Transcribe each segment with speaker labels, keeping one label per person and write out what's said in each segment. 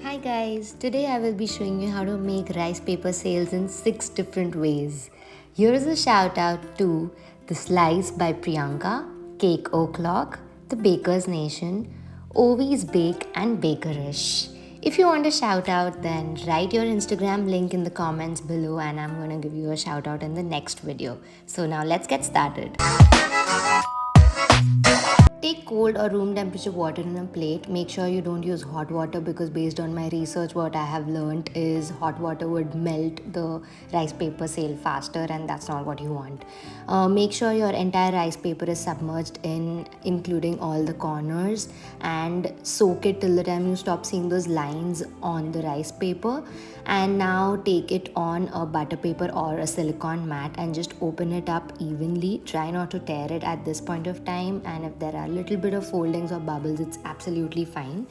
Speaker 1: Hi guys, today I will be showing you how to make rice paper sails in 6 different ways. Here is a shout out to The Slice by Priyanka, Cake O'Clock, The Baker's Nation, Ovi's Bake and Bakerish. If you want a shout out, then write your Instagram link in the comments below and I'm going to give you a shout out in the next video. So now let's get started. Take cold or room temperature water in a plate. Make sure you don't use hot water because based on my research what I have learned is hot water would melt the rice paper sail faster and that's not what you want. Make sure your entire rice paper is submerged in including all the corners and soak it till the time you stop seeing those lines on the rice paper. And now take it on a butter paper or a silicone mat and just open it up evenly. Try not to tear it at this point of time, and if there are little bit of foldings or bubbles, it's absolutely fine.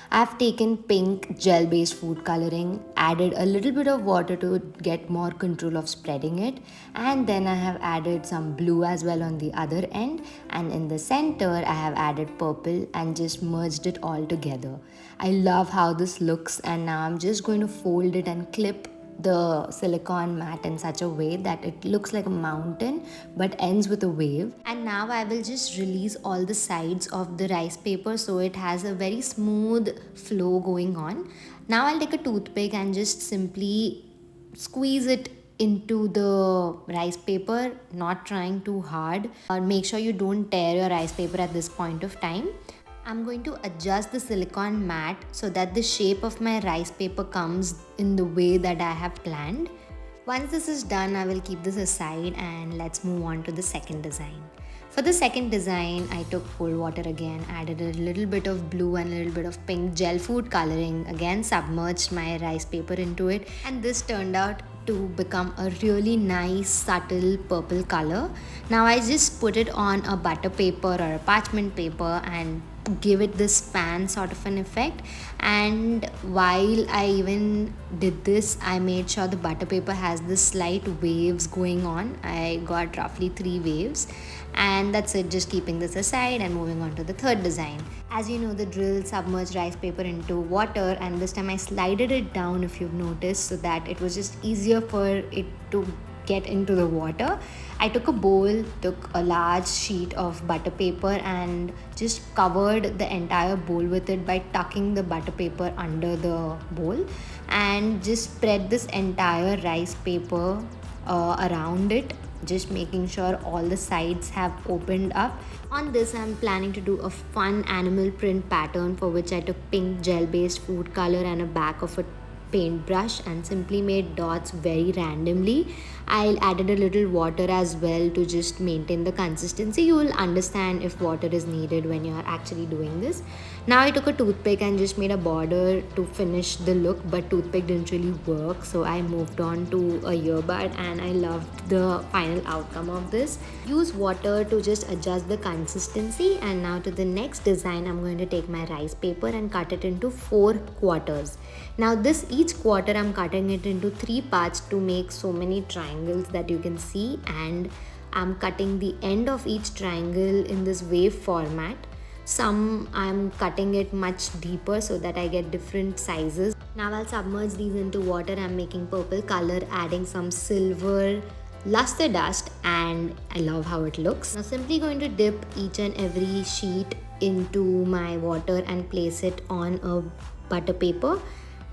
Speaker 1: I've taken pink gel based food coloring, added a little bit of water to get more control of spreading it, and then I have added some blue as well on the other end, and in the center I have added purple and just merged it all together. I love how this looks, and now I'm just going to fold it and clip the silicone mat in such a way that it looks like a mountain but ends with a wave. And now I will just release all the sides of the rice paper so it has a very smooth flow going on. Now I'll take a toothpick and just simply squeeze it into the rice paper, not trying too hard. Make sure you don't tear your rice paper at this point of time. I'm going to adjust the silicone mat so that the shape of my rice paper comes in the way that I have planned. Once this is done, I will keep this aside and let's move on to the second design. For the second design, I took cold water again, added a little bit of blue and a little bit of pink gel food coloring, again submerged my rice paper into it, and this turned out to become a really nice subtle purple color. Now I just put it on a butter paper or a parchment paper and give it this fan sort of an effect. And while I even did this, I made sure the butter paper has this slight waves going on. I got roughly 3 waves, and that's it. Just keeping this aside and moving on to the third design. As you know the drill, submerged rice paper into water, and this time I slided it down, if you've noticed, so that it was just easier for it to get into the water. I took a bowl, took a large sheet of butter paper and just covered the entire bowl with it by tucking the butter paper under the bowl, and just spread this entire rice paper around it, just making sure all the sides have opened up. On this I'm planning to do a fun animal print pattern, for which I took pink gel based food color and a back of a paintbrush and simply made dots very randomly. I added a little water as well to just maintain the consistency. You will understand if water is needed when you are actually doing this. Now I took a toothpick and just made a border to finish the look, but toothpick didn't really work, so I moved on to a earbud, and I loved the final outcome of this. Use water to just adjust the consistency. And now to the next design, I'm going to take my rice paper and cut it into 4 quarters. Now this each quarter I'm cutting it into 3 parts to make so many triangles that you can see, and I'm cutting the end of each triangle in this wave format. Some I'm cutting it much deeper so that I get different sizes. Now I'll submerge these into water. I'm making purple color, adding some silver luster dust, and I love how it looks. Now simply going to dip each and every sheet into my water and place it on a butter paper,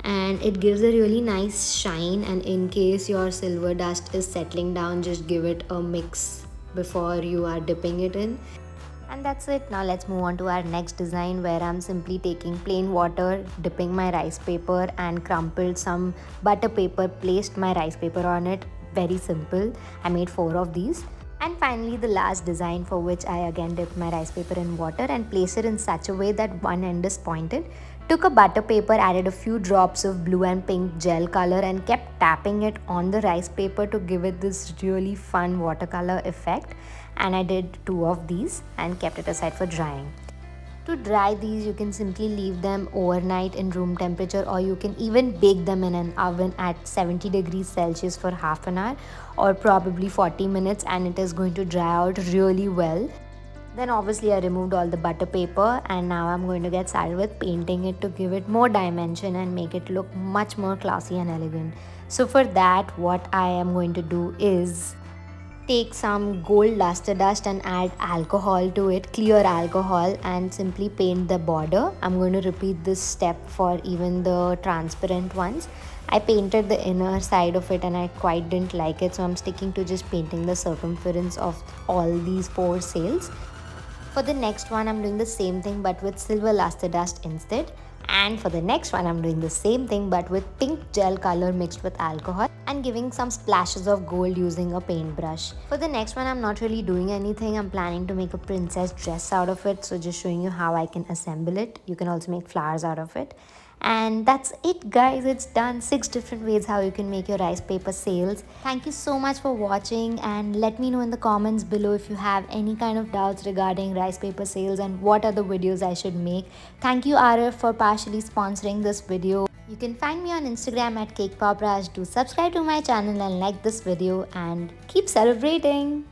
Speaker 1: and it gives a really nice shine. And in case your silver dust is settling down, just give it a mix before you are dipping it in. And that's it. Now let's move on to our next design, where I'm simply taking plain water, dipping my rice paper and crumpled some butter paper, placed my rice paper on it. Very simple. I made 4 of these. And finally the last design, for which I again dipped my rice paper in water and placed it in such a way that one end is pointed. Took a butter paper, added a few drops of blue and pink gel color and kept tapping it on the rice paper to give it this really fun watercolor effect. And I did 2 of these and kept it aside for drying. To dry these, you can simply leave them overnight in room temperature, or you can even bake them in an oven at 70 degrees Celsius for half an hour or probably 40 minutes, and it is going to dry out really well. Then obviously I removed all the butter paper, and now I'm going to get started with painting it to give it more dimension and make it look much more classy and elegant. So for that, what I am going to do is take some gold luster dust and add alcohol to it, clear alcohol, and simply paint the border. I'm going to repeat this step for even the transparent ones. I painted the inner side of it and I quite didn't like it, so I'm sticking to just painting the circumference of all these four sails. For the next one, I'm doing the same thing but with silver luster dust instead. And for the next one, I'm doing the same thing but with pink gel color mixed with alcohol and giving some splashes of gold using a paintbrush. For the next one, I'm not really doing anything. I'm planning to make a princess dress out of it. So just showing you how I can assemble it. You can also make flowers out of it. And that's it, guys. It's done. 6 different ways how you can make your rice paper sails. Thank you so much for watching, and let me know in the comments below if you have any kind of doubts regarding rice paper sails and what are the videos I should make. Thank you, Arif, for partially sponsoring this video. You can find me on Instagram at Cake Pop Raj. Do subscribe to my channel and like this video and keep celebrating.